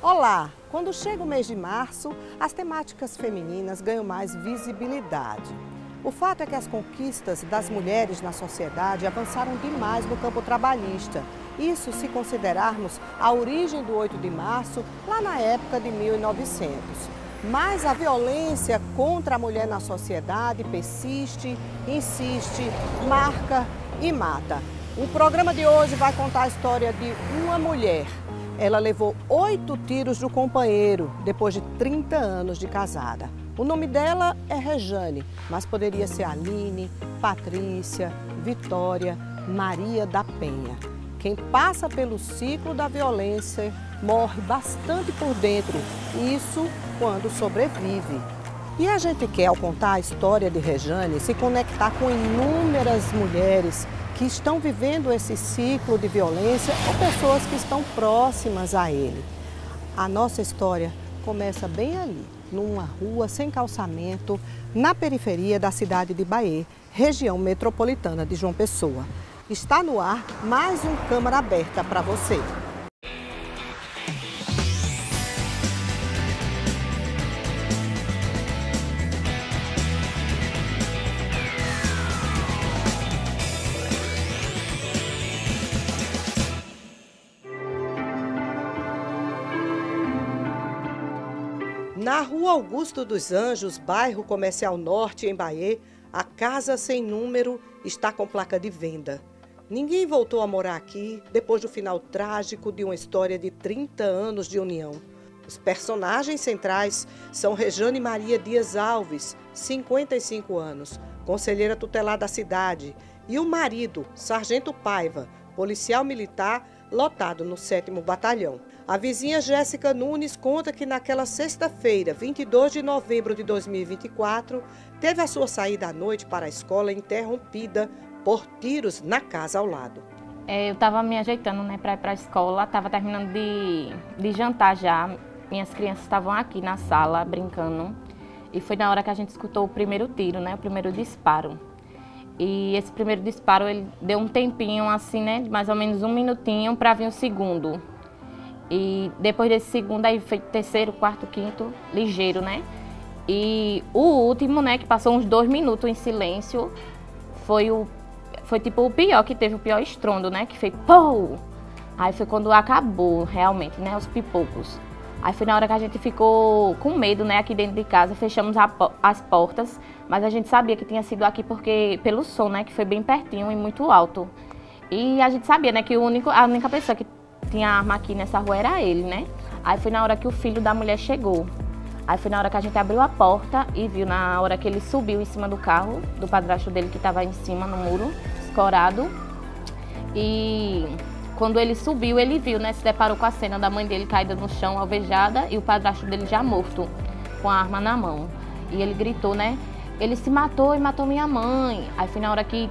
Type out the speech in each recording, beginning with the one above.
Olá! Quando chega o mês de março, as temáticas femininas ganham mais visibilidade. O fato é que as conquistas das mulheres na sociedade avançaram demais no campo trabalhista. Isso se considerarmos a origem do 8 de março, lá na época de 1900. Mas a violência contra a mulher na sociedade persiste, insiste, marca e mata. O programa de hoje vai contar a história de uma mulher. Ela levou 8 tiros do companheiro depois de 30 anos de casada. O nome dela é Rejane, mas poderia ser Aline, Patrícia, Vitória, Maria da Penha. Quem passa pelo ciclo da violência morre bastante por dentro, isso quando sobrevive. E a gente quer, ao contar a história de Rejane, se conectar com inúmeras mulheres que estão vivendo esse ciclo de violência ou pessoas que estão próximas a ele. A nossa história começa bem ali, numa rua sem calçamento, na periferia da cidade de Bahia, região metropolitana de João Pessoa. Está no ar mais um Câmara Aberta para você. Na Rua Augusto dos Anjos, bairro Comercial Norte, em Bahia, a casa sem número está com placa de venda. Ninguém voltou a morar aqui depois do final trágico de uma história de 30 anos de união. Os personagens centrais são Rejane Maria Dias Alves, 55 anos, conselheira tutelar da cidade, e o marido, Sargento Paiva, policial militar, lotado no 7º Batalhão. A vizinha Jéssica Nunes conta que naquela sexta-feira, 22 de novembro de 2024, teve a sua saída à noite para a escola interrompida por tiros na casa ao lado. Eu estava me ajeitando, para ir para a escola, estava terminando de jantar já. Minhas crianças estavam aqui na sala brincando e foi na hora que a gente escutou o primeiro tiro, o primeiro disparo. E esse primeiro disparo, ele deu um tempinho assim, de mais ou menos 1 minutinho para vir o segundo. E depois desse segundo, aí foi terceiro, quarto, quinto, ligeiro, E o último, que passou uns 2 minutos em silêncio, foi tipo o pior, que teve o pior estrondo, que fez pô! Aí foi quando acabou realmente, os pipocos. Aí foi na hora que a gente ficou com medo, aqui dentro de casa, fechamos as portas, mas a gente sabia que tinha sido aqui pelo som, que foi bem pertinho e muito alto. E a gente sabia, que a única pessoa que tinha arma aqui nessa rua era ele, Aí foi na hora que o filho da mulher chegou. Aí foi na hora que a gente abriu a porta e viu na hora que ele subiu em cima do carro, do padrasto dele que estava em cima no muro, escorado. E quando ele subiu, ele viu, se deparou com a cena da mãe dele caída no chão, alvejada, e o padrasto dele já morto, com a arma na mão. E ele gritou, ele se matou e matou minha mãe. Aí foi na hora que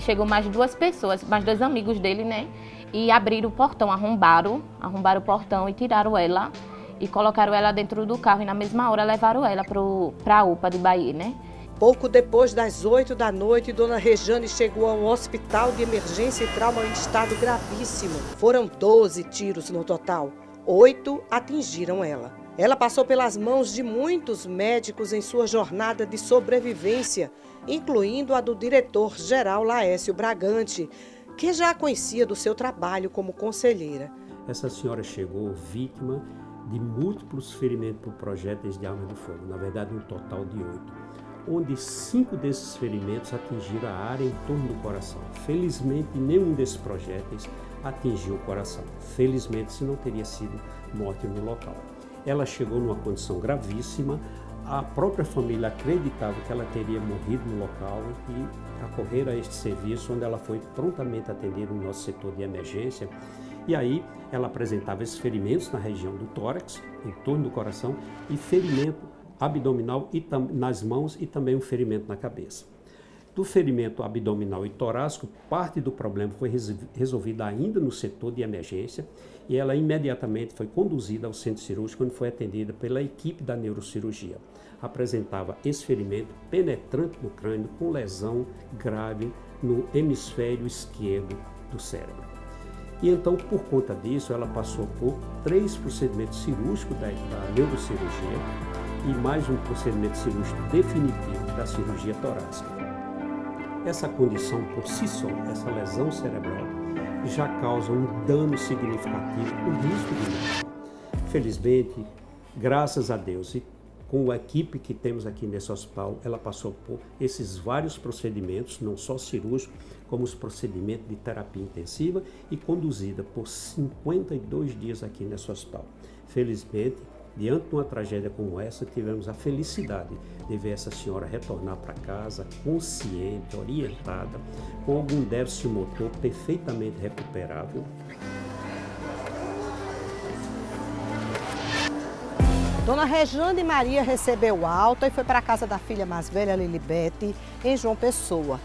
chegou mais 2 pessoas, mais 2 amigos dele, e abriram o portão, arrombaram o portão e tiraram ela e colocaram ela dentro do carro e na mesma hora levaram ela para a UPA de Bahia, Pouco depois das 8 da noite, dona Rejane chegou ao hospital de emergência e trauma em estado gravíssimo. Foram 12 tiros no total, 8 atingiram ela. Ela passou pelas mãos de muitos médicos em sua jornada de sobrevivência, incluindo a do diretor-geral Laércio Bragante, que já a conhecia do seu trabalho como conselheira. Essa senhora chegou vítima de múltiplos ferimentos por projéteis de arma de fogo, na verdade um total de 8, onde 5 desses ferimentos atingiram a área em torno do coração. Felizmente, nenhum desses projéteis atingiu o coração. Felizmente, senão teria sido morte no local. Ela chegou numa condição gravíssima, a própria família acreditava que ela teria morrido no local e acorreram a este serviço, onde ela foi prontamente atendida no nosso setor de emergência. E aí ela apresentava esses ferimentos na região do tórax, em torno do coração, e ferimento abdominal nas mãos e também um ferimento na cabeça. Do ferimento abdominal e torácico, parte do problema foi resolvida ainda no setor de emergência e ela imediatamente foi conduzida ao centro cirúrgico, onde foi atendida pela equipe da neurocirurgia. Apresentava esse ferimento penetrante no crânio, com lesão grave no hemisfério esquerdo do cérebro. E então, por conta disso, ela passou por 3 procedimentos cirúrgicos da neurocirurgia e mais um procedimento cirúrgico definitivo da cirurgia torácica. Essa condição por si só, essa lesão cerebral, já causa um dano significativo com risco de morte. Felizmente, graças a Deus e com a equipe que temos aqui nesse hospital, ela passou por esses vários procedimentos, não só cirúrgicos, como os procedimentos de terapia intensiva e conduzida por 52 dias aqui nesse hospital. Felizmente, diante de uma tragédia como essa, tivemos a felicidade de ver essa senhora retornar para casa consciente, orientada, com algum déficit motor perfeitamente recuperável. Dona Rejane Maria recebeu alta e foi para a casa da filha mais velha, Lilibete, em João Pessoa.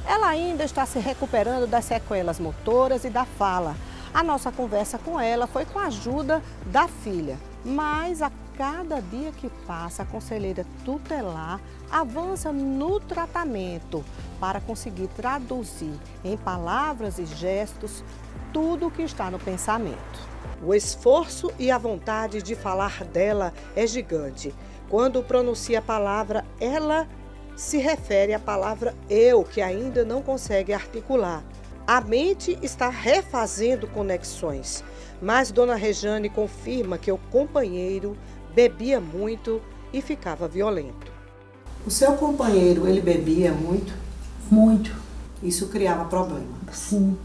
Ela ainda está se recuperando das sequelas motoras e da fala. A nossa conversa com ela foi com a ajuda da filha. Mas a cada dia que passa, a conselheira tutelar avança no tratamento para conseguir traduzir em palavras e gestos tudo o que está no pensamento. O esforço e a vontade de falar dela é gigante. Quando pronuncia a palavra ela, se refere à palavra eu, que ainda não consegue articular. A mente está refazendo conexões, mas Dona Rejane confirma que o companheiro bebia muito e ficava violento. O seu companheiro, ele bebia muito? Muito. Isso criava problema? Sim.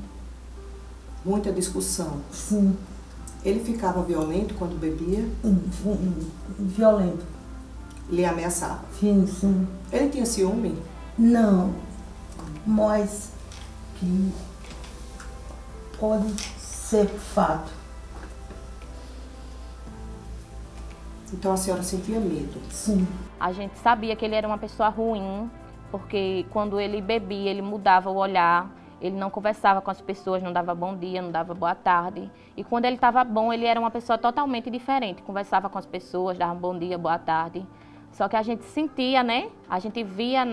Muita discussão? Sim. Ele ficava violento quando bebia? Violento. Lhe ameaçava? Sim, sim. Ele tinha ciúme? Não, mas que pode ser fato. Então a senhora sentia medo? Sim. A gente sabia que ele era uma pessoa ruim, porque quando ele bebia, ele mudava o olhar. Ele não conversava com as pessoas, não dava bom dia, não dava boa tarde. E quando ele estava bom, ele era uma pessoa totalmente diferente. Conversava com as pessoas, dava bom dia, boa tarde. Só que a gente sentia, né? A gente via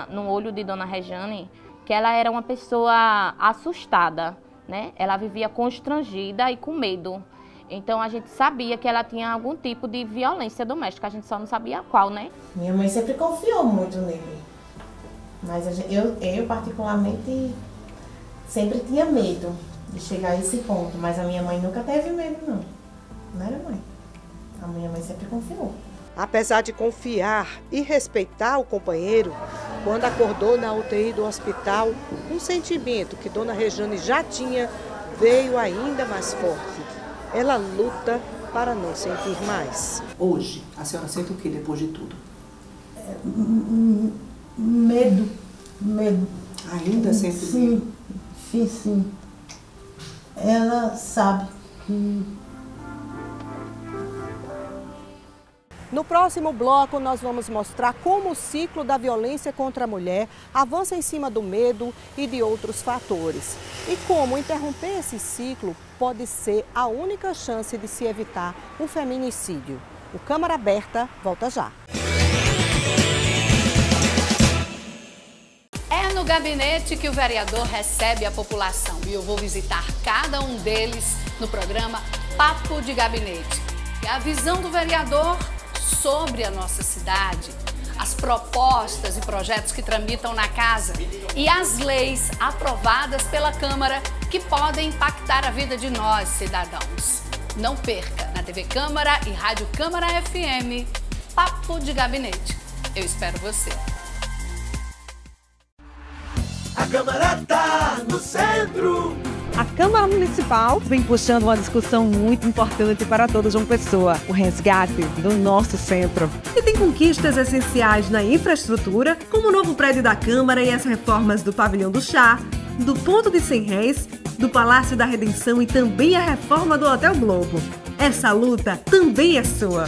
no olho de Dona Rejane que ela era uma pessoa assustada, né? Ela vivia constrangida e com medo. Então a gente sabia que ela tinha algum tipo de violência doméstica, a gente só não sabia qual, né? Minha mãe sempre confiou muito nele. Mas eu particularmente, sempre tinha medo de chegar a esse ponto, mas a minha mãe nunca teve medo, não. Não era mãe. A minha mãe sempre confiou. Apesar de confiar e respeitar o companheiro, quando acordou na UTI do hospital, um sentimento que Dona Rejane já tinha veio ainda mais forte. Ela luta para não sentir mais. Hoje, a senhora sente o que depois de tudo? Medo. Ainda sente medo? Sim. Ela sabe que... No próximo bloco, nós vamos mostrar como o ciclo da violência contra a mulher avança em cima do medo e de outros fatores. E como interromper esse ciclo pode ser a única chance de se evitar um feminicídio. O Câmara Aberta volta já. É no gabinete que o vereador recebe a população e eu vou visitar cada um deles no programa Papo de Gabinete. É a visão do vereador sobre a nossa cidade, as propostas e projetos que tramitam na casa e as leis aprovadas pela Câmara que podem impactar a vida de nós, cidadãos. Não perca, na TV Câmara e Rádio Câmara FM, Papo de Gabinete. Eu espero você. A Câmara tá no centro. A Câmara Municipal vem puxando uma discussão muito importante para toda João Pessoa, o resgate do nosso centro. E tem conquistas essenciais na infraestrutura, como o novo prédio da Câmara e as reformas do Pavilhão do Chá, do Ponto de 100 Réis, do Palácio da Redenção e também a reforma do Hotel Globo. Essa luta também é sua.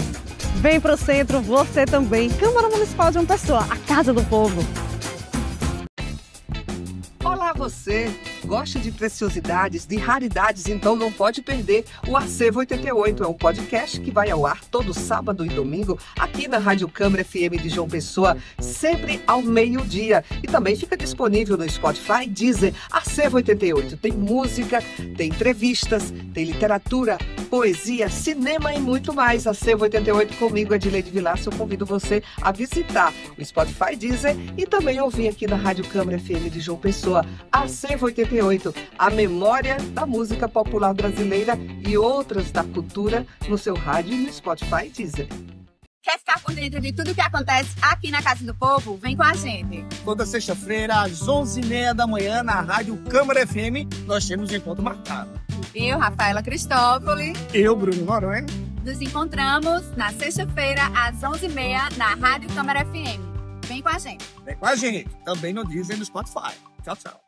Vem pro centro, você também. Câmara Municipal de João Pessoa, a casa do povo. Olá você! Gosta de preciosidades, de raridades? Então não pode perder o Acervo 88. É um podcast que vai ao ar todo sábado e domingo aqui na Rádio Câmara FM de João Pessoa, sempre ao meio-dia. E também fica disponível no Spotify, Deezer. Acervo 88 tem música, tem entrevistas, tem literatura, poesia, cinema e muito mais. Acervo 88 comigo, Edileide Vilaça. Eu convido você a visitar o Spotify, Deezer e também ouvir aqui na Rádio Câmara FM de João Pessoa. Acervo 88, a memória da música popular brasileira e outras da cultura no seu rádio e no Spotify, Deezer. Quer ficar por dentro de tudo que acontece aqui na Casa do Povo? Vem com a gente. Toda sexta-feira, às 11h30 da manhã, na Rádio Câmara FM, nós temos um encontro marcado. Eu, Rafaela Cristófoli. Eu, Bruno Noronha. Nos encontramos na sexta-feira, às 11h30, na Rádio Câmara FM. Vem com a gente. Vem com a gente. Também no Deezer e no Spotify. Tchau, tchau.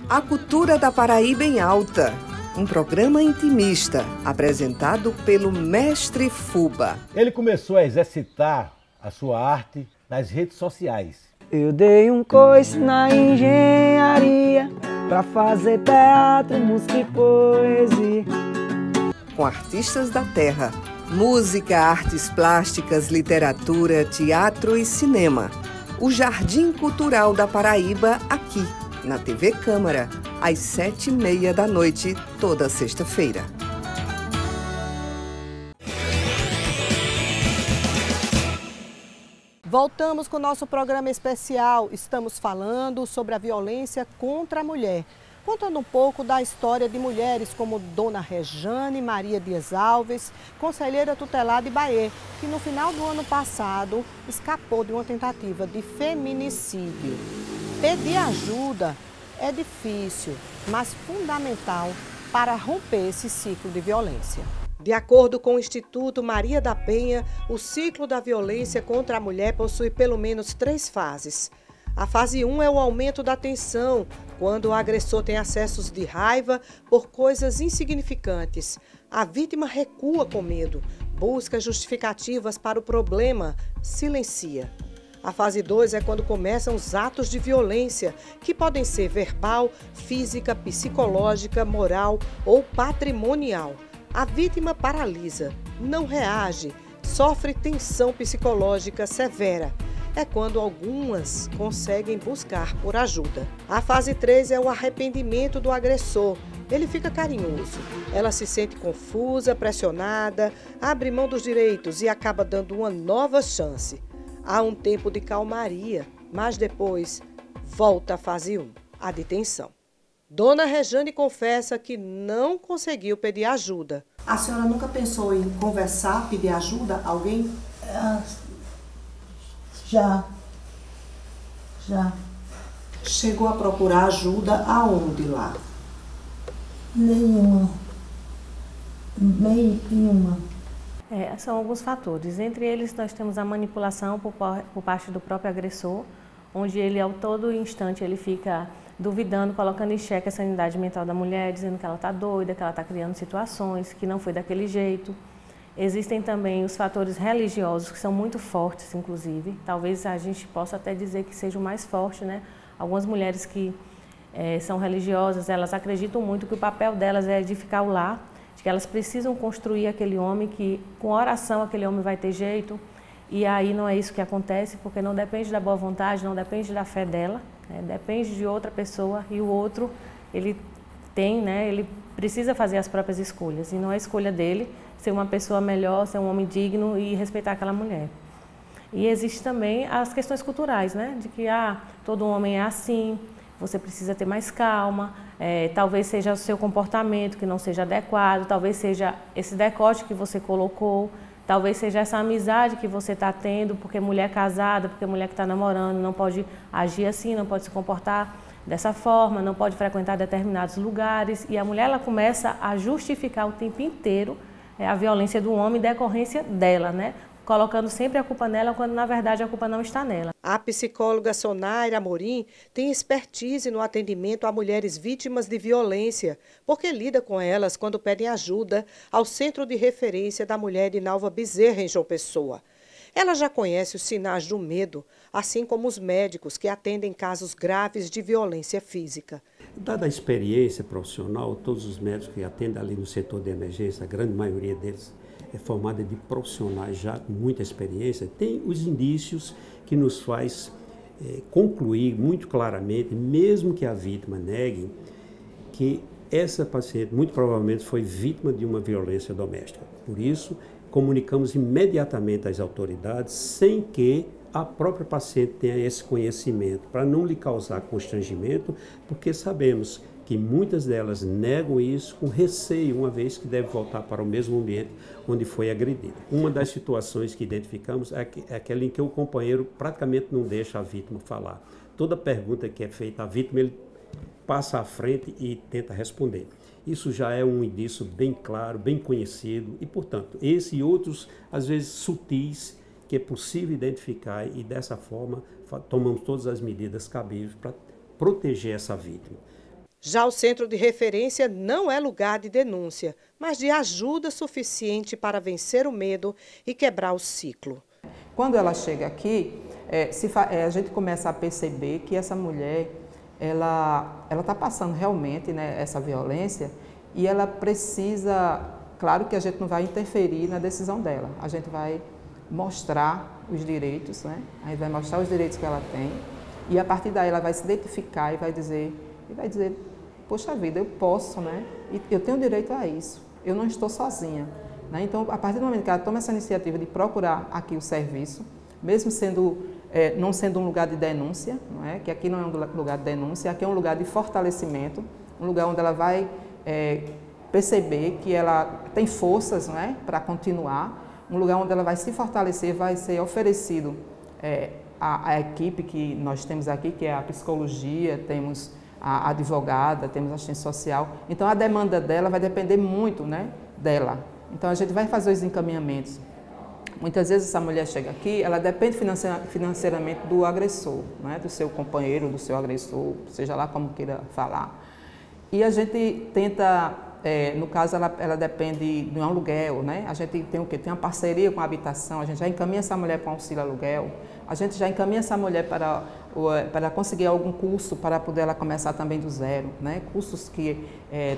A Cultura da Paraíba em Alta. Um programa intimista, apresentado pelo Mestre Fuba. Ele começou a exercitar a sua arte nas redes sociais. Eu dei um coice na engenharia pra fazer teatro, música e poesia. Com artistas da terra, música, artes plásticas, literatura, teatro e cinema. O Jardim Cultural da Paraíba aqui, na TV Câmara, às 7h30 da noite, toda sexta-feira. Voltamos com o nosso programa especial. Estamos falando sobre a violência contra a mulher, contando um pouco da história de mulheres como Dona Rejane Maria Dias Alves, conselheira tutelar de Bahia, que no final do ano passado escapou de uma tentativa de feminicídio. Pedir ajuda é difícil, mas fundamental para romper esse ciclo de violência. De acordo com o Instituto Maria da Penha, o ciclo da violência contra a mulher possui pelo menos 3 fases. A fase 1 é o aumento da tensão, quando o agressor tem acessos de raiva por coisas insignificantes. A vítima recua com medo, busca justificativas para o problema, silencia. A fase 2 é quando começam os atos de violência, que podem ser verbal, física, psicológica, moral ou patrimonial. A vítima paralisa, não reage, sofre tensão psicológica severa. É quando algumas conseguem buscar por ajuda. A fase 3 é o arrependimento do agressor. Ele fica carinhoso. Ela se sente confusa, pressionada, abre mão dos direitos e acaba dando uma nova chance. Há um tempo de calmaria, mas depois volta à fase 1, a de tensão. Dona Rejane confessa que não conseguiu pedir ajuda. A senhora nunca pensou em conversar, pedir ajuda a alguém? Já. Chegou a procurar ajuda aonde lá? Nenhuma. São alguns fatores. Entre eles, nós temos a manipulação por parte do próprio agressor, onde ele, ao todo instante, ele fica duvidando, colocando em xeque a sanidade mental da mulher, dizendo que ela está doida, que ela está criando situações, que não foi daquele jeito. Existem também os fatores religiosos, que são muito fortes, inclusive. Talvez a gente possa até dizer que seja o mais forte, né? Algumas mulheres que são religiosas, elas acreditam muito que o papel delas é edificar o lar, de que elas precisam construir aquele homem, que com oração aquele homem vai ter jeito. E aí não é isso que acontece, porque não depende da boa vontade, não depende da fé dela, né? Depende de outra pessoa, e o outro, ele precisa fazer as próprias escolhas, e não é escolha dele ser uma pessoa melhor, ser um homem digno e respeitar aquela mulher. E existe também as questões culturais, né? De que todo homem é assim, você precisa ter mais calma, talvez seja o seu comportamento que não seja adequado, talvez seja esse decote que você colocou, talvez seja essa amizade que você está tendo, porque mulher casada, porque mulher que está namorando não pode agir assim, não pode se comportar dessa forma, não pode frequentar determinados lugares. E a mulher, ela começa a justificar o tempo inteiro a violência do homem em decorrência dela, né? Colocando sempre a culpa nela, quando na verdade a culpa não está nela. A psicóloga Sonaira Amorim tem expertise no atendimento a mulheres vítimas de violência, porque lida com elas quando pedem ajuda ao Centro de Referência da Mulher de Nalva Bezerra, em João Pessoa. Ela já conhece os sinais do medo, assim como os médicos que atendem casos graves de violência física. Dada a experiência profissional, todos os médicos que atendem ali no setor de emergência, a grande maioria deles é formada de profissionais já com muita experiência, tem os indícios que nos faz concluir muito claramente, mesmo que a vítima negue, que essa paciente muito provavelmente foi vítima de uma violência doméstica. Por isso, comunicamos imediatamente às autoridades sem que a própria paciente tenha esse conhecimento, para não lhe causar constrangimento, porque sabemos que muitas delas negam isso com receio, uma vez que deve voltar para o mesmo ambiente onde foi agredida. Uma das situações que identificamos é aquela em que o companheiro praticamente não deixa a vítima falar. Toda pergunta que é feita à vítima, ele passa à frente e tenta responder. Isso já é um indício bem claro, bem conhecido e, portanto, esse e outros, às vezes, sutis, que é possível identificar e, dessa forma, tomamos todas as medidas cabíveis para proteger essa vítima. Já o centro de referência não é lugar de denúncia, mas de ajuda suficiente para vencer o medo e quebrar o ciclo. Quando ela chega aqui, a gente começa a perceber que essa mulher ela está passando realmente, né, essa violência, e ela precisa, claro que a gente não vai interferir na decisão dela, a gente vai mostrar os direitos, né? A gente vai mostrar os direitos que ela tem, e a partir daí ela vai se identificar e vai dizer, poxa vida, eu posso, né? E eu tenho direito a isso, eu não estou sozinha, né? Então, a partir do momento que ela toma essa iniciativa de procurar aqui o serviço, mesmo não sendo um lugar de denúncia, não é? Que aqui não é um lugar de denúncia, aqui é um lugar de fortalecimento, um lugar onde ela vai perceber que ela tem forças, não é? Para continuar, um lugar onde ela vai se fortalecer, vai ser oferecido a equipe que nós temos aqui, que é a psicologia, temos a advogada, temos a assistência social. Então, a demanda dela vai depender muito, né, dela. Então, a gente vai fazer os encaminhamentos. Muitas vezes essa mulher chega aqui, ela depende financeiramente do agressor, né? Do seu companheiro, do seu agressor, seja lá como queira falar. E a gente tenta, no caso ela depende de um aluguel, né? A gente tem o quê? Tem uma parceria com a habitação, a gente já encaminha essa mulher para um auxílio aluguel, a gente já encaminha essa mulher para conseguir algum curso para poder ela começar também do zero, né? Cursos que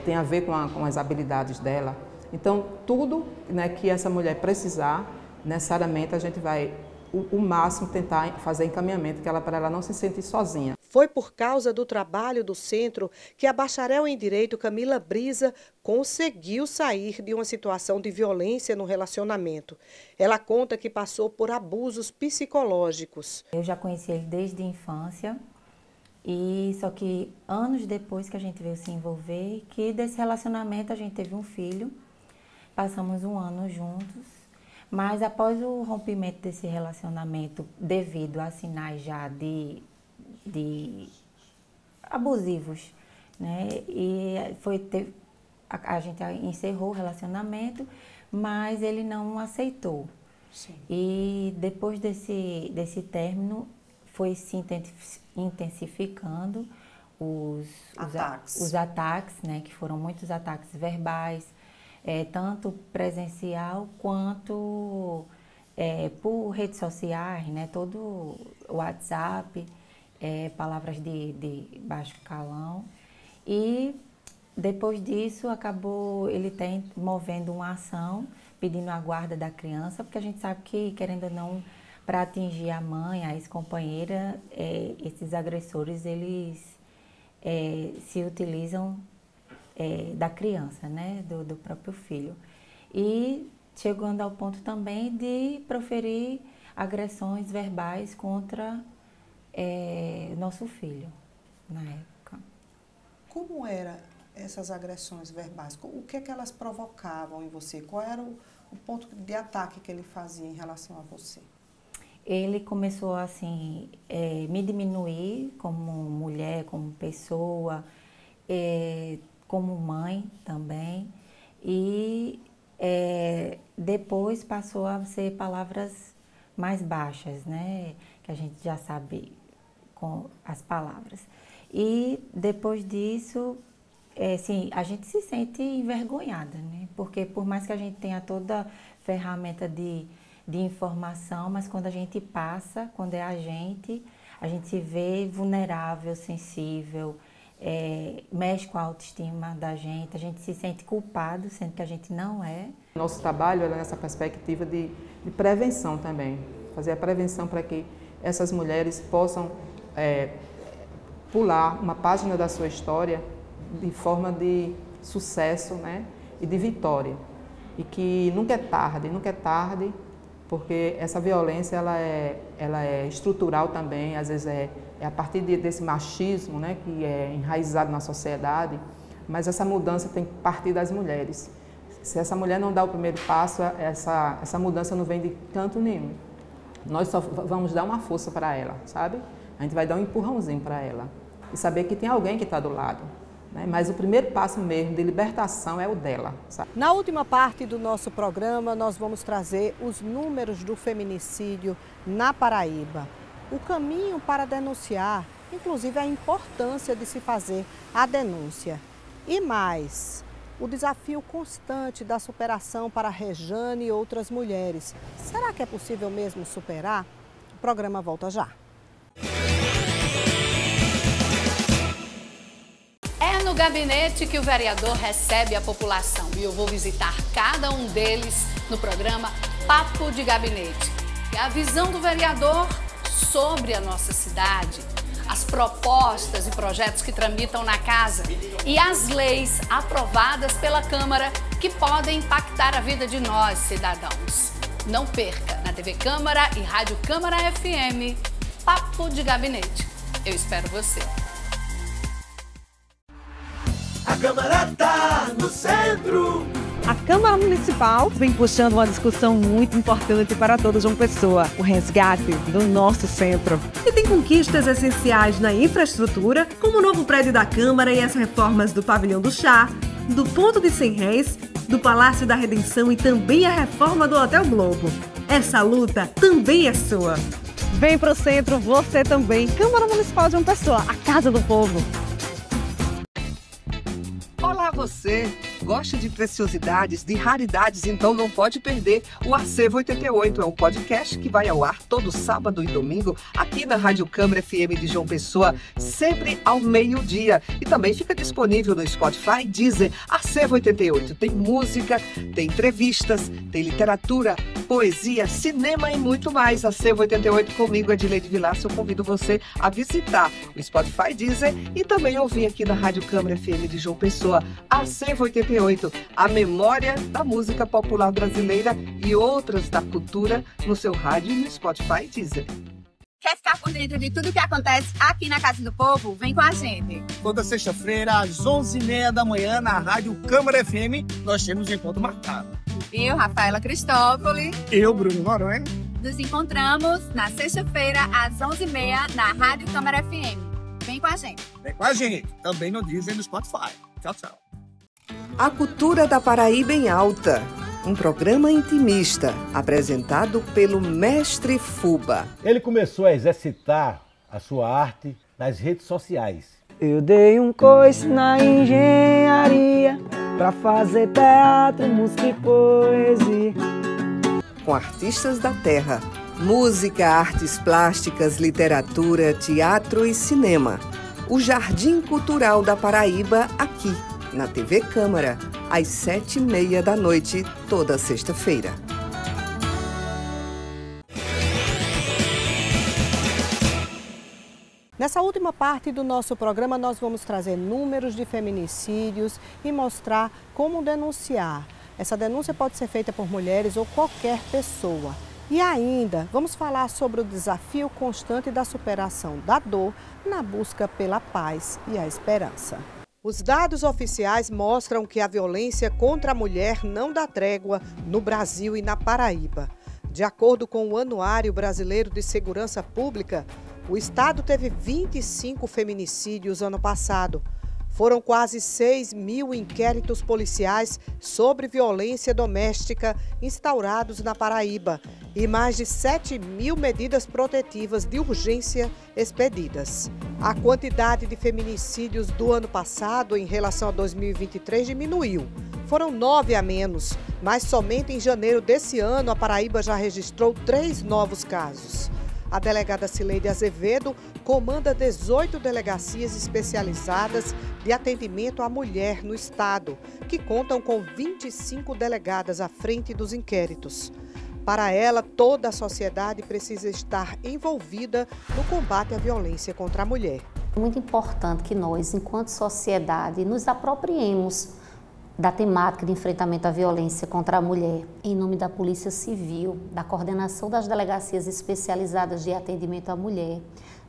tem a ver com as habilidades dela. Então, tudo, né, que essa mulher precisar, necessariamente a gente vai, o máximo, tentar fazer encaminhamento para ela não se sentir sozinha. Foi por causa do trabalho do centro que a bacharel em Direito Camila Brisa conseguiu sair de uma situação de violência no relacionamento. Ela conta que passou por abusos psicológicos. Eu já conheci ele desde a infância, e só que anos depois que a gente veio se envolver, que desse relacionamento a gente teve um filho, passamos um ano juntos. Mas após o rompimento desse relacionamento, devido a sinais já de abusivos, né? E a gente encerrou o relacionamento, mas ele não aceitou. Sim. E depois desse término, foi se intensificando os ataques, né? Que foram muitos ataques verbais, tanto presencial quanto por redes sociais, né? Todo o WhatsApp, palavras de baixo calão. E depois disso acabou ele movendo uma ação pedindo a guarda da criança, porque a gente sabe que, querendo ou não, para atingir a mãe, a ex-companheira, esses agressores, eles se utilizam da criança, né, do próprio filho. E chegando ao ponto também de proferir agressões verbais contra nosso filho, na época. Como eram essas agressões verbais? O que é que elas provocavam em você? Qual era o ponto de ataque que ele fazia em relação a você? Ele começou, assim, me diminuir como mulher, como pessoa, como mãe também, e depois passou a ser palavras mais baixas, né? Que a gente já sabe com as palavras. E depois disso, assim, a gente se sente envergonhada, né? Porque por mais que a gente tenha toda a ferramenta de de informação, mas quando a gente passa, quando é a gente se vê vulnerável, sensível, mexe com a autoestima da gente, a gente se sente culpado, sendo que a gente não é. Nosso trabalho é nessa perspectiva de prevenção também, fazer a prevenção para que essas mulheres possam pular uma página da sua história de forma de sucesso, né, e de vitória. E que nunca é tarde, porque essa violência ela é estrutural também, às vezes é a partir desse machismo, né, que é enraizado na sociedade, mas essa mudança tem que partir das mulheres. Se essa mulher não dá o primeiro passo, essa mudança não vem de canto nenhum. Nós só vamos dar uma força para ela, sabe? A gente vai dar um empurrãozinho para ela e saber que tem alguém que está do lado. Mas o primeiro passo mesmo de libertação é o dela. Sabe? Na última parte do nosso programa, nós vamos trazer os números do feminicídio na Paraíba. O caminho para denunciar, inclusive a importância de se fazer a denúncia. E mais, o desafio constante da superação para a Rejane e outras mulheres. Será que é possível mesmo superar? O programa volta já. É no gabinete que o vereador recebe a população e eu vou visitar cada um deles no programa Papo de Gabinete. É a visão do vereador sobre a nossa cidade, as propostas e projetos que tramitam na casa e as leis aprovadas pela Câmara que podem impactar a vida de nós, cidadãos. Não perca, na TV Câmara e Rádio Câmara FM, Papo de Gabinete. Eu espero você. A Câmara tá no centro. A Câmara Municipal vem puxando uma discussão muito importante para toda João Pessoa, o resgate do nosso centro. E tem conquistas essenciais na infraestrutura, como o novo prédio da Câmara e as reformas do Pavilhão do Chá, do Ponto de 100 Réis, do Palácio da Redenção e também a reforma do Hotel Globo. Essa luta também é sua. Vem pro centro, você também. Câmara Municipal de João Pessoa, a Casa do Povo. Olá você! Gosta de preciosidades, de raridades, então não pode perder o Acervo 88. É um podcast que vai ao ar todo sábado e domingo aqui na Rádio Câmara FM de João Pessoa, sempre ao meio-dia. E também fica disponível no Spotify, Deezer, Acervo 88. Tem música, tem entrevistas, tem literatura, poesia, cinema e muito mais. Acervo 88 comigo, Adileide Vilaça. Eu convido você a visitar o Spotify, Deezer e também ouvir aqui na Rádio Câmara FM de João Pessoa. Acervo 88, a memória da música popular brasileira e outras da cultura no seu rádio e no Spotify Deezer. Quer ficar por dentro de tudo que acontece aqui na Casa do Povo? Vem com a gente. Toda sexta-feira, às 11h30 da manhã, na Rádio Câmara FM, nós temos um encontro marcado. Eu, Rafaela Cristófoli. Eu, Bruno Noronha. Nos encontramos na sexta-feira, às 11h30, na Rádio Câmara FM. Vem com a gente. Vem com a gente. Também no Deezer e no Spotify. Tchau, tchau. A Cultura da Paraíba em Alta, um programa intimista apresentado pelo Mestre Fuba. Ele começou a exercitar a sua arte nas redes sociais. Eu dei um coice na engenharia pra fazer teatro, música e poesia. Com artistas da terra, música, artes plásticas, literatura, teatro e cinema. O Jardim Cultural da Paraíba aqui, na TV Câmara, às 7h30 da noite, toda sexta-feira. Nessa última parte do nosso programa, nós vamos trazer números de feminicídios e mostrar como denunciar. Essa denúncia pode ser feita por mulheres ou qualquer pessoa. E ainda, vamos falar sobre o desafio constante da superação da dor na busca pela paz e a esperança. Os dados oficiais mostram que a violência contra a mulher não dá trégua no Brasil e na Paraíba. De acordo com o Anuário Brasileiro de Segurança Pública, o estado teve 25 feminicídios ano passado. Foram quase 6.000 inquéritos policiais sobre violência doméstica instaurados na Paraíba e mais de 7.000 medidas protetivas de urgência expedidas. A quantidade de feminicídios do ano passado em relação a 2023 diminuiu. foram 9 a menos, mas somente em janeiro desse ano a Paraíba já registrou 3 novos casos. A delegada Cileide Azevedo comanda 18 delegacias especializadas de atendimento à mulher no estado, que contam com 25 delegadas à frente dos inquéritos. Para ela, toda a sociedade precisa estar envolvida no combate à violência contra a mulher. É muito importante que nós, enquanto sociedade, nos apropriemos da temática de enfrentamento à violência contra a mulher. Em nome da Polícia Civil, da coordenação das delegacias especializadas de atendimento à mulher,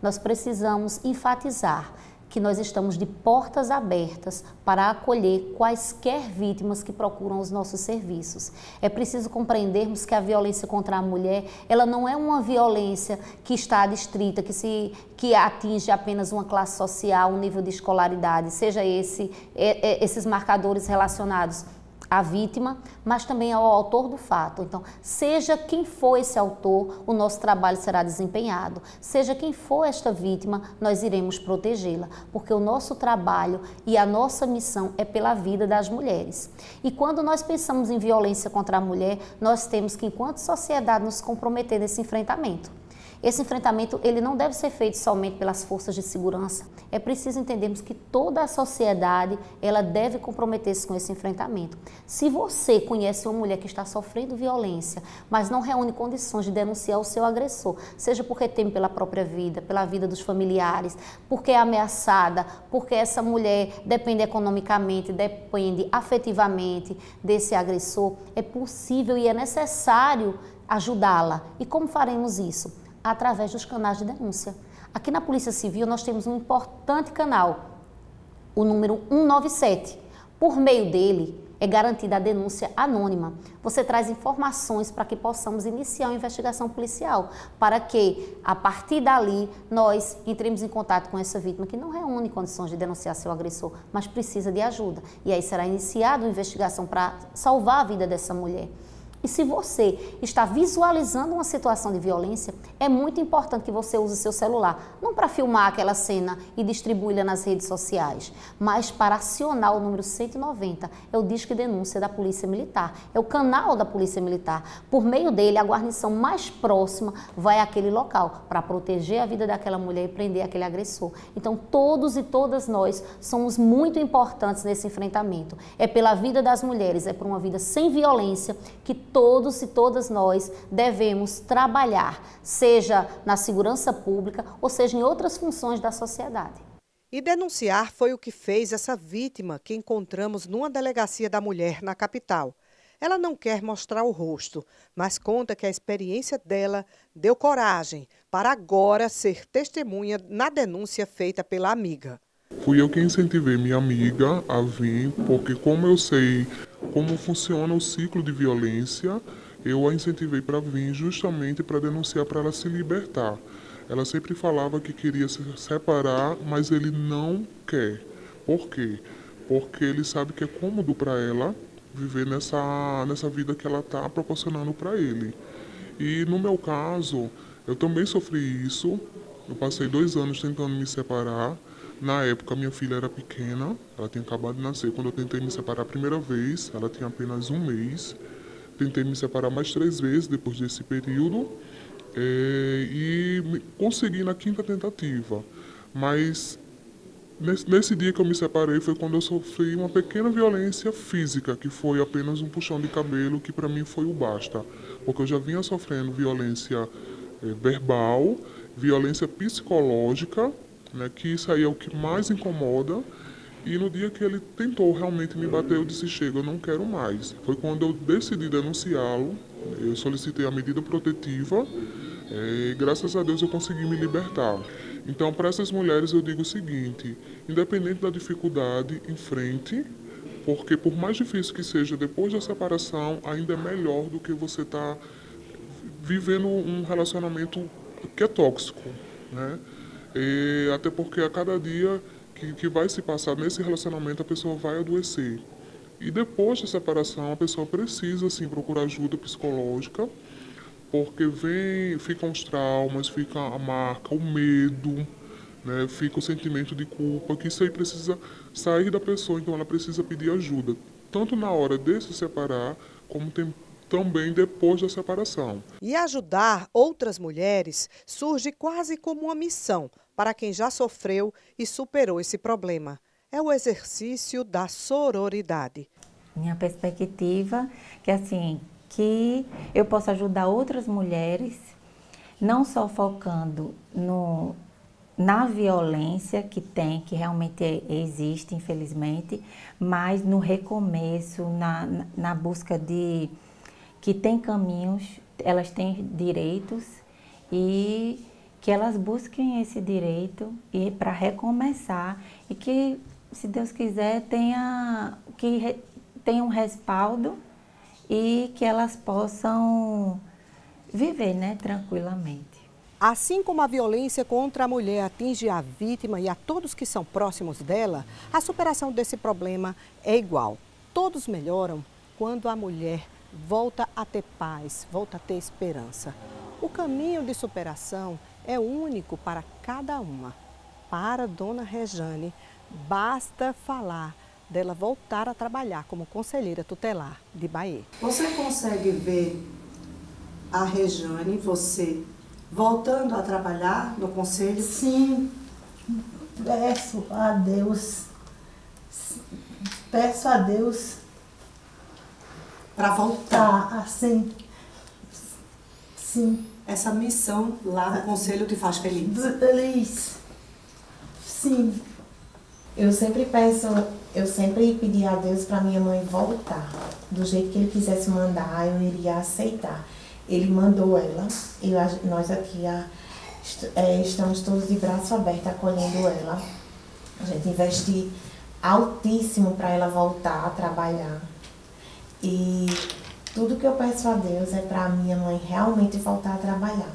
nós precisamos enfatizar que nós estamos de portas abertas para acolher quaisquer vítimas que procuram os nossos serviços. É preciso compreendermos que a violência contra a mulher, ela não é uma violência que está adstrita, que atinge apenas uma classe social, um nível de escolaridade, seja esses marcadores relacionados à vítima, mas também ao autor do fato. Então, seja quem for esse autor, o nosso trabalho será desempenhado. Seja quem for esta vítima, nós iremos protegê-la, porque o nosso trabalho e a nossa missão é pela vida das mulheres. E quando nós pensamos em violência contra a mulher, nós temos que, enquanto sociedade, nos comprometer nesse enfrentamento. Esse enfrentamento ele não deve ser feito somente pelas forças de segurança. É preciso entendermos que toda a sociedade ela deve comprometer-se com esse enfrentamento. Se você conhece uma mulher que está sofrendo violência, mas não reúne condições de denunciar o seu agressor, seja porque teme pela própria vida, pela vida dos familiares, porque é ameaçada, porque essa mulher depende economicamente, depende afetivamente desse agressor, é possível e é necessário ajudá-la. E como faremos isso? Através dos canais de denúncia. Aqui na Polícia Civil nós temos um importante canal, o número 197. Por meio dele é garantida a denúncia anônima. Você traz informações para que possamos iniciar uma investigação policial, para que, a partir dali, nós entremos em contato com essa vítima que não reúne condições de denunciar seu agressor, mas precisa de ajuda. E aí será iniciada uma investigação para salvar a vida dessa mulher. E se você está visualizando uma situação de violência, é muito importante que você use seu celular, não para filmar aquela cena e distribuí-la nas redes sociais, mas para acionar o número 190, é o Disque Denúncia da Polícia Militar, é o canal da Polícia Militar. Por meio dele, a guarnição mais próxima vai àquele local para proteger a vida daquela mulher e prender aquele agressor. Então, todos e todas nós somos muito importantes nesse enfrentamento. É pela vida das mulheres, é por uma vida sem violência que todos e todas nós devemos trabalhar, seja na segurança pública ou seja em outras funções da sociedade. E denunciar foi o que fez essa vítima que encontramos numa delegacia da mulher na capital. Ela não quer mostrar o rosto, mas conta que a experiência dela deu coragem para agora ser testemunha na denúncia feita pela amiga. Fui eu que incentivei minha amiga a vir, porque como eu sei como funciona o ciclo de violência, eu a incentivei para vir justamente para denunciar, para ela se libertar. Ela sempre falava que queria se separar, mas ele não quer. Por quê? Porque ele sabe que é cômodo para ela viver nessa vida que ela está proporcionando para ele. E no meu caso, eu também sofri isso. Eu passei 2 anos tentando me separar. Na época, minha filha era pequena, ela tinha acabado de nascer. Quando eu tentei me separar a primeira vez, ela tinha apenas 1 mês. Tentei me separar mais 3 vezes depois desse período e consegui na 5ª tentativa. Mas nesse dia que eu me separei foi quando eu sofri uma pequena violência física, que foi apenas um puxão de cabelo, que para mim foi o basta. Porque eu já vinha sofrendo violência verbal, violência psicológica, né, que isso aí é o que mais incomoda. E no dia que ele tentou realmente me bater, eu disse, chega, eu não quero mais. Foi quando eu decidi denunciá-lo, eu solicitei a medida protetiva e graças a Deus eu consegui me libertar. Então, para essas mulheres eu digo o seguinte, independente da dificuldade, enfrente, porque por mais difícil que seja, depois da separação, ainda é melhor do que você estar vivendo um relacionamento que é tóxico, né? E até porque a cada dia que vai se passar nesse relacionamento, a pessoa vai adoecer. E depois da separação, a pessoa precisa, sim, procurar ajuda psicológica, porque ficam os traumas, fica a marca, o medo, né, fica o sentimento de culpa, que isso aí precisa sair da pessoa, então ela precisa pedir ajuda. tanto na hora de se separar, como também depois da separação. E ajudar outras mulheres surge quase como uma missão para quem já sofreu e superou esse problema. É o exercício da sororidade. Minha perspectiva é assim, que eu possa ajudar outras mulheres, não só focando na violência que realmente existe, infelizmente, mas no recomeço, na busca de que tem caminhos, elas têm direitos e que elas busquem esse direito e para recomeçar e que, se Deus quiser, tenha um respaldo e que elas possam viver, né, tranquilamente. Assim como a violência contra a mulher atinge a vítima e a todos que são próximos dela, a superação desse problema é igual. Todos melhoram quando a mulher volta a ter paz, volta a ter esperança. O caminho de superação é único para cada uma. Para Dona Rejane, basta falar dela voltar a trabalhar como conselheira tutelar de Bahia. Você consegue ver a Rejane, você, voltando a trabalhar no conselho? Sim, peço a Deus para voltar assim. Sim. Essa missão lá no conselho te faz feliz? Feliz. Sim. Eu sempre pedi a Deus para minha mãe voltar. Do jeito que Ele quisesse mandar, eu iria aceitar. Ele mandou ela, e nós aqui estamos todos de braço aberto acolhendo ela. A gente investe altíssimo para ela voltar a trabalhar. E tudo que eu peço a Deus é para a minha mãe realmente voltar a trabalhar.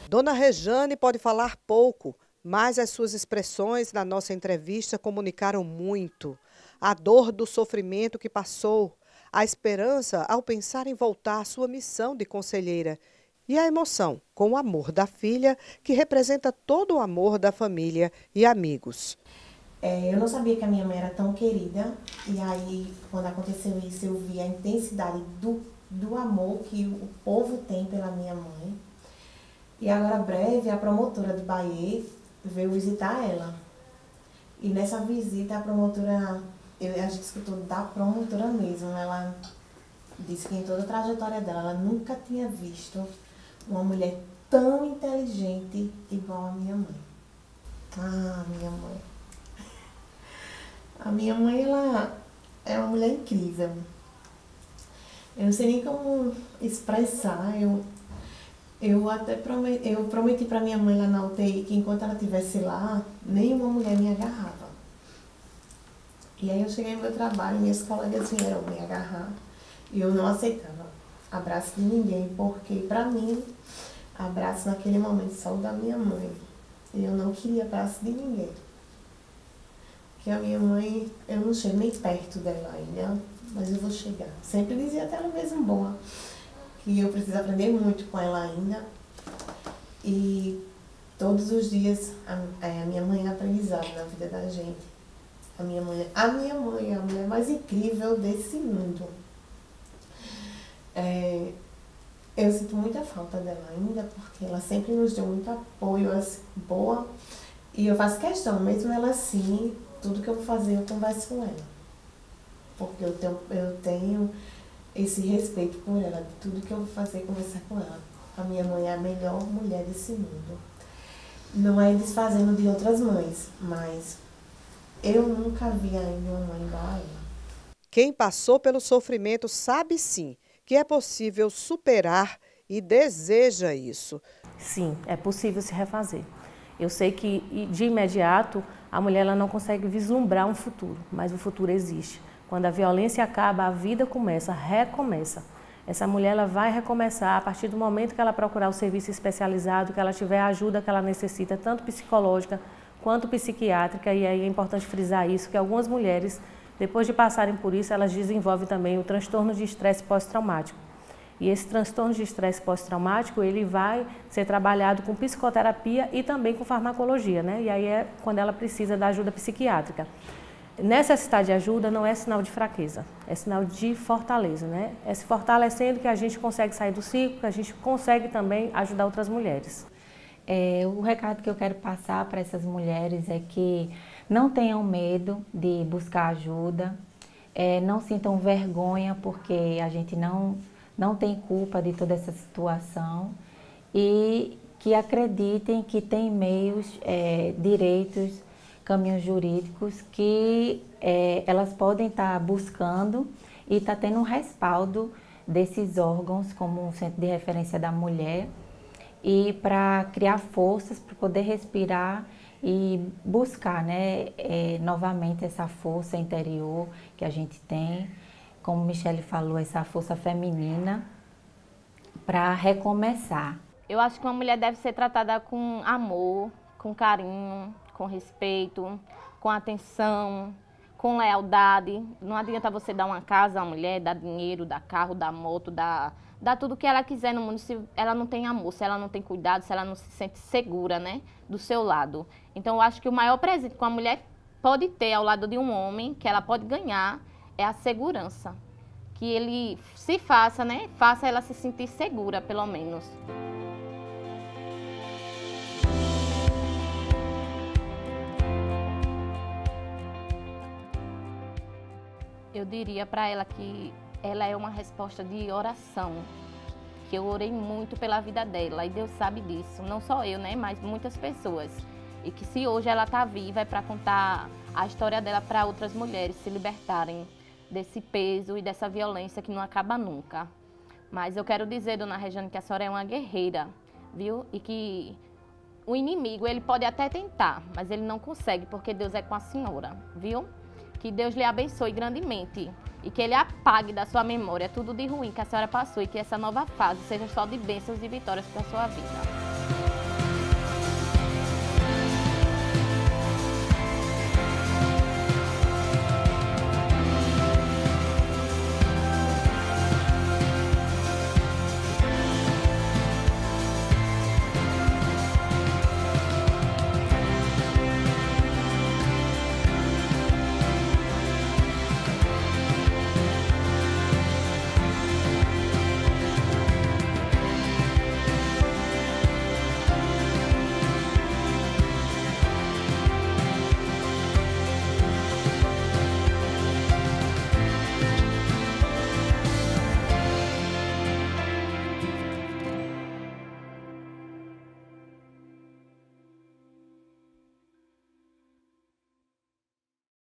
Dona Rejane pode falar pouco, mas as suas expressões na nossa entrevista comunicaram muito. A dor do sofrimento que passou, a esperança ao pensar em voltar à sua missão de conselheira e a emoção com o amor da filha, que representa todo o amor da família e amigos. Eu não sabia que a minha mãe era tão querida, e aí, quando aconteceu isso, eu vi a intensidade do amor que o povo tem pela minha mãe. E agora, breve, a promotora de Bahia veio visitar ela. E nessa visita, a promotora, a gente escutou da promotora mesmo, ela disse que em toda a trajetória dela, ela nunca tinha visto uma mulher tão inteligente igual a minha mãe. Ah, minha mãe. A minha mãe, ela é uma mulher incrível. Eu não sei nem como expressar. Eu prometi para minha mãe lá na UTI que enquanto ela estivesse lá, nenhuma mulher me agarrava. E aí eu cheguei no meu trabalho, minhas colegas vieram me agarrar e eu não aceitava abraço de ninguém, porque para mim, abraço naquele momento só o da minha mãe. E eu não queria abraço de ninguém. Porque a minha mãe, eu não chego nem perto dela ainda, mas eu vou chegar. Sempre dizia até ela mesmo boa, que eu preciso aprender muito com ela ainda. E todos os dias a minha mãe é aprendizado na vida da gente. A minha mãe é a mulher mais incrível desse mundo. Eu sinto muita falta dela ainda, porque ela sempre nos deu muito apoio, assim, boa. E eu faço questão, mesmo ela assim, tudo que eu vou fazer eu converso com ela. Porque eu tenho esse respeito por ela, de tudo que eu vou fazer, conversar com ela. A minha mãe é a melhor mulher desse mundo. Não é desfazendo de outras mães, mas eu nunca vi ainda uma mãe igual a ela. Quem passou pelo sofrimento sabe sim que é possível superar e deseja isso. Sim, é possível se refazer. Eu sei que de imediato a mulher ela não consegue vislumbrar um futuro, mas o futuro existe. Quando a violência acaba, a vida começa, recomeça. Essa mulher ela vai recomeçar a partir do momento que ela procurar o serviço especializado, que ela tiver a ajuda que ela necessita, tanto psicológica quanto psiquiátrica. E aí é importante frisar isso, que algumas mulheres, depois de passarem por isso, elas desenvolvem também o transtorno de estresse pós-traumático. E esse transtorno de estresse pós-traumático, ele vai ser trabalhado com psicoterapia e também com farmacologia, né? E aí é quando ela precisa da ajuda psiquiátrica. necessitar de ajuda não é sinal de fraqueza, é sinal de fortaleza, né? É se fortalecendo que a gente consegue sair do ciclo, que a gente consegue também ajudar outras mulheres. O recado que eu quero passar para essas mulheres é que não tenham medo de buscar ajuda, não sintam vergonha porque a gente não tem culpa de toda essa situação e que acreditem que tem meios, direitos, caminhos jurídicos que elas podem estar buscando e estar tendo um respaldo desses órgãos como um centro de referência da mulher e para criar forças para poder respirar e buscar, né, novamente essa força interior que a gente tem, como Michele falou, essa força feminina para recomeçar. Eu acho que uma mulher deve ser tratada com amor, com carinho, com respeito, com atenção, com lealdade. Não adianta você dar uma casa à mulher, dar dinheiro, dar carro, dar moto, dar tudo que ela quiser no mundo se ela não tem amor, se ela não tem cuidado, se ela não se sente segura, né, do seu lado. Então eu acho que o maior presente que uma mulher pode ter ao lado de um homem, que ela pode ganhar, é a segurança. Que ele se faça, né, faça ela se sentir segura, pelo menos. Eu diria para ela que ela é uma resposta de oração, que eu orei muito pela vida dela e Deus sabe disso, não só eu, né, mas muitas pessoas. E que se hoje ela está viva é para contar a história dela para outras mulheres se libertarem desse peso e dessa violência que não acaba nunca. Mas eu quero dizer, dona Regiane, que a senhora é uma guerreira, viu? E que o inimigo, ele pode até tentar, mas ele não consegue, porque Deus é com a senhora, viu? Que Deus lhe abençoe grandemente e que Ele apague da sua memória tudo de ruim que a senhora passou e que essa nova fase seja só de bênçãos e vitórias para a sua vida.